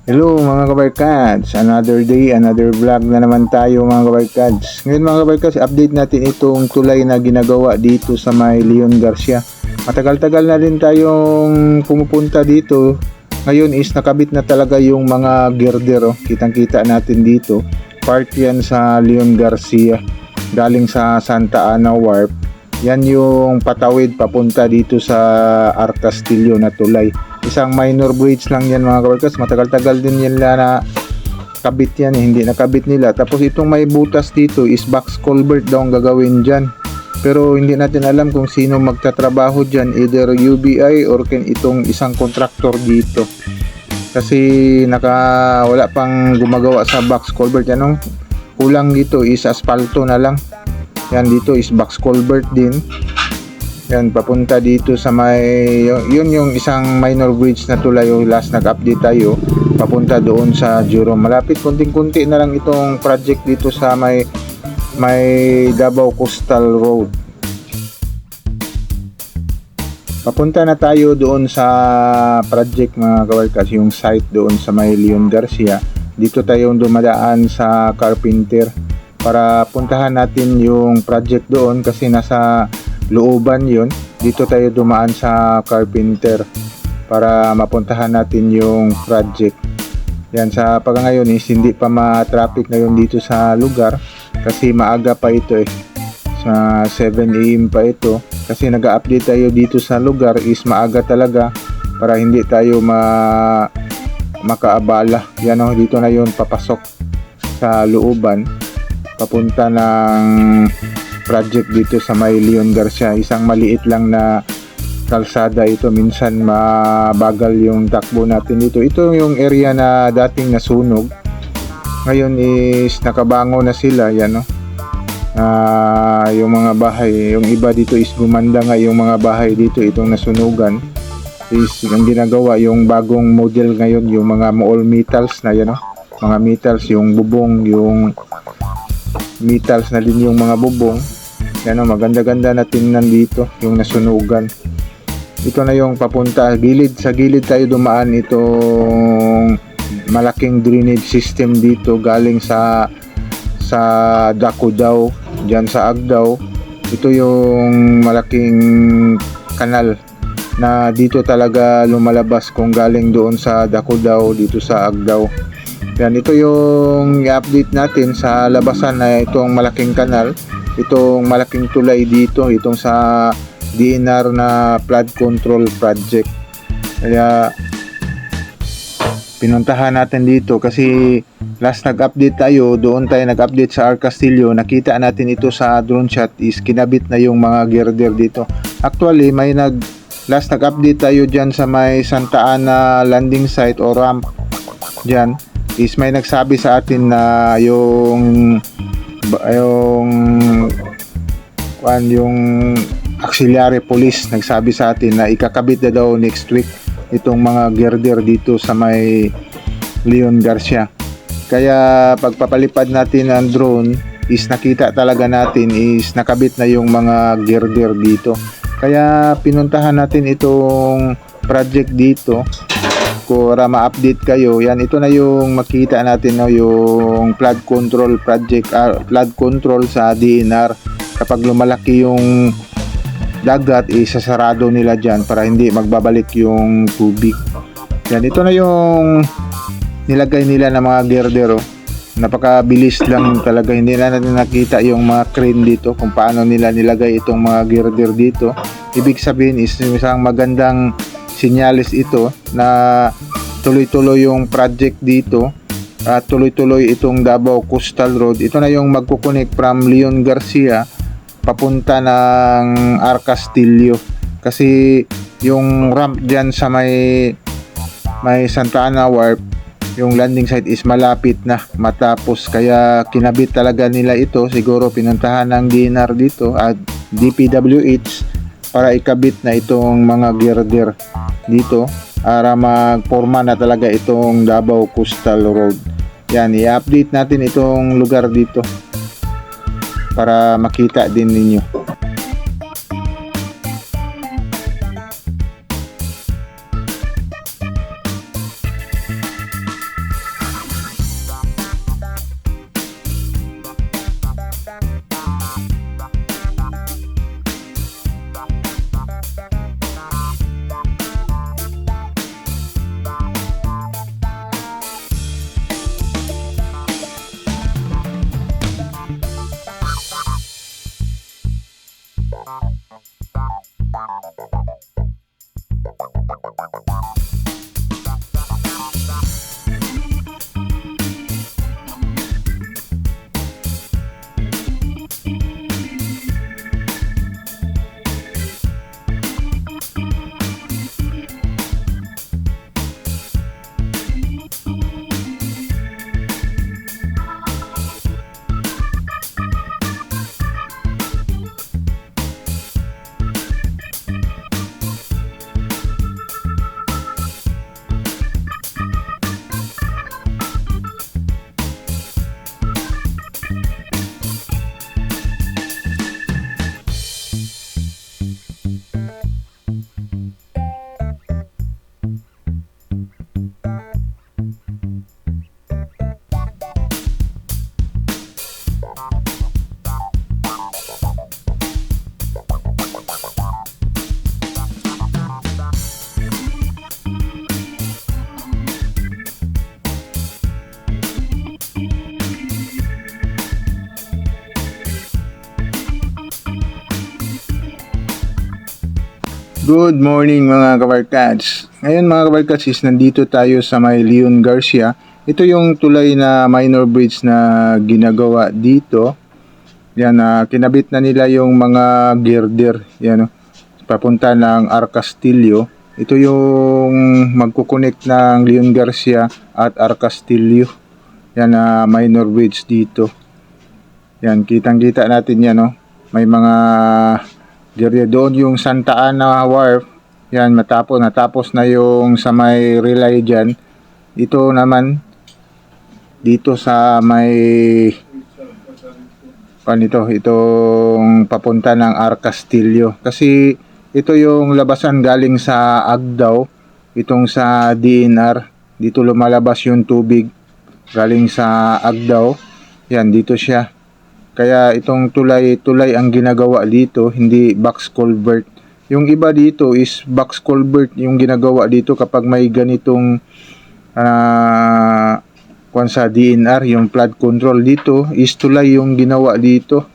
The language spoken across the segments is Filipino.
Hello mga kabarkads, another day, another vlog na naman tayo mga kabarkads. Ngayon mga kabarkads, update natin itong tulay na ginagawa dito sa may Leon Garcia. Matagal-tagal na rin tayong pumupunta dito. Ngayon is nakabit na talaga yung mga girder, kitang-kita natin dito. Part yan sa Leon Garcia, galing sa Santa Ana Wharf. Yan yung patawid papunta dito sa Arcastillo na tulay. Isang minor bridge lang yan mga kabarkas. Matagal-tagal din yan na kabit yan, hindi nakabit nila. Tapos itong may butas dito is box culvert daw ang gagawin dyan. Pero hindi natin alam kung sino magtatrabaho dyan, either UBI or itong isang contractor dito. Kasi wala pang gumagawa sa box culvert. Yan, kulang dito is asfalto na lang. Yan, dito is box culvert din. Yan, papunta dito sa may, yun yung isang minor bridge na tulay, yung last nag-update tayo, papunta doon sa Jerome. Malapit, kunting-kunti na lang itong project dito sa may Davao Coastal Road. Papunta na tayo doon sa project mga kabarkas, yung site doon sa may Leon Garcia. Dito tayo dumadaan sa Carpenter para puntahan natin yung project doon kasi nasa looban yun. Dito tayo dumaan sa Carpenter para mapuntahan natin yung project. Yan, sa ngayon is hindi pa ma-traffic ngayon dito sa lugar kasi maaga pa ito sa 7 AM pa ito kasi nag-update tayo dito sa lugar is maaga talaga para hindi tayo makaabala. Yan, dito na yun papasok sa looban papunta ng project dito sa may Leon Garcia. Isang maliit lang na kalsada ito, minsan mabagal yung takbo natin dito. Ito yung area na dating nasunog, ngayon is nakabango na sila. Yan, yung mga bahay, yung iba dito is gumanda nga yung mga bahay dito. Itong nasunugan is ang ginagawa yung bagong model ngayon, yung mga all metals na yan, mga metals, yung bubong, yung metals na din yung mga bubong. Yan, maganda-ganda na tingnan dito yung nasunugan. Ito na yung papunta sa gilid tayo dumaan. Itong malaking drainage system dito galing sa Daco diyan sa Agdao. Ito yung malaking kanal na dito talaga lumalabas kung galing doon sa Daco dito sa Agdao. Yan, ito yung i-update natin sa labasan na itong malaking kanal. Itong malaking tulay dito, itong sa DNR na flood control project. Kaya pinuntahan natin dito kasi last nag-update tayo, doon tayo nag-update sa Arcastillo. Nakita natin ito sa drone shot is kinabit na yung mga girder dito. Actually, last nag-update tayo dyan sa may Santa Ana landing site o ramp dyan is may nagsabi sa atin na yung auxiliary police nagsabi sa atin na ikakabit na daw next week itong mga girder dito sa may Leon Garcia. Kaya pagpapalipad natin ng drone is nakita talaga natin is nakabit na yung mga girder dito. Kaya pinuntahan natin itong project dito para ma-update kayo. Yan, ito na yung makita natin, yung flood control project, flood control sa DNR. Kapag lumalaki yung dagat, isasarado nila dyan para hindi magbabalik yung tubig. Yan, ito na yung nilagay nila ng mga girder. Napakabilis lang talaga, hindi na natin nakita yung mga crane dito kung paano nila nilagay itong mga girder dito. Ibig sabihin is isang magandang sinyalis ito na tuloy-tuloy yung project dito at tuloy-tuloy itong Davao Coastal Road. Ito na yung magkukunik from Leon Garcia papunta ng Arcastillo kasi yung ramp dyan sa may Santa Ana Wharf, yung landing site is malapit na matapos, kaya kinabit talaga nila ito. Siguro pinuntahan ng DNR dito at DPWH para ikabit na itong mga girder dito para magporma na talaga itong Davao Coastal Road. Yan, i-update natin itong lugar dito para makita din ninyo. Good morning mga kabarkads. Ngayon mga kabarkads is nandito tayo sa may Leon Garcia. Ito yung tulay na minor bridge na ginagawa dito. Yan, kinabit na nila yung mga girder. Yan, papunta ng Arcastillo. Ito yung magkukonect ng Leon Garcia at Arcastillo. Yan, minor bridge dito. Yan, kitang-kita natin yan, no? May mga doon yung Santa Ana Wharf. Yan, natapos na yung sa may relay dyan. Ito naman dito sa may itong papunta ng Arcastillo. Kasi ito yung labasan galing sa Agdao, itong sa DNR. Dito lumalabas yung tubig galing sa Agdao. Yan, dito siya. Kaya itong tulay ang ginagawa dito, hindi box culvert. Yung iba dito is box culvert yung ginagawa dito kapag may ganitong sa DNR, yung flood control. Dito is tulay yung ginawa dito.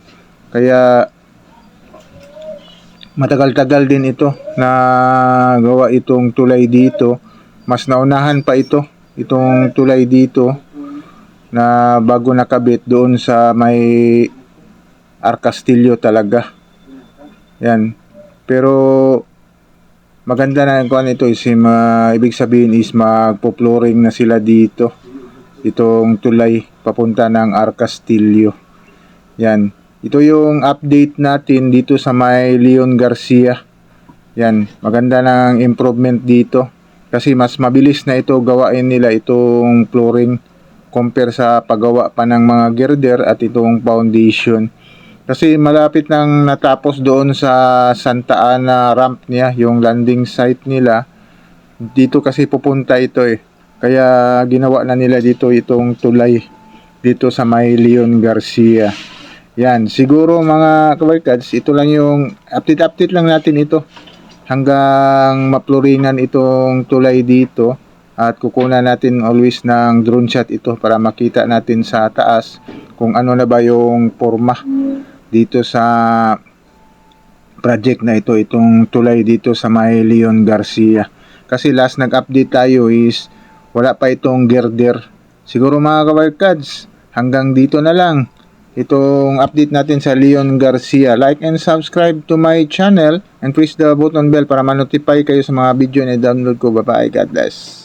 Kaya matagal-tagal din ito na gawa itong tulay dito. Mas naunahan pa itong tulay dito na bago nakabit doon sa may Arcastillo talaga. Yan. Pero maganda na kung ito is ibig sabihin is magpo-flooring na sila dito. Itong tulay papunta ng Arcastillo. Yan. Ito yung update natin dito sa may Leon Garcia. Yan. Maganda ng improvement dito. Kasi mas mabilis na ito gawain nila itong flooring compare sa paggawa pa ng mga girder at itong foundation. Kasi malapit nang natapos doon sa Santa Ana ramp niya, yung landing site nila. Dito kasi pupunta ito Kaya ginawa na nila dito itong tulay dito sa may Leon Garcia. Yan, siguro mga kabarkads, ito lang yung update lang natin ito. Hanggang mapluringan itong tulay dito. At kukunan natin always ng drone shot ito para makita natin sa taas kung ano na ba yung forma dito sa project na ito, itong tulay dito sa may Leon Garcia. Kasi last nag-update tayo is wala pa itong girder. Siguro mga kabarkads, hanggang dito na lang itong update natin sa Leon Garcia. Like and subscribe to my channel and press the button bell para ma-notify kayo sa mga video na download ko. Bye bye, God bless.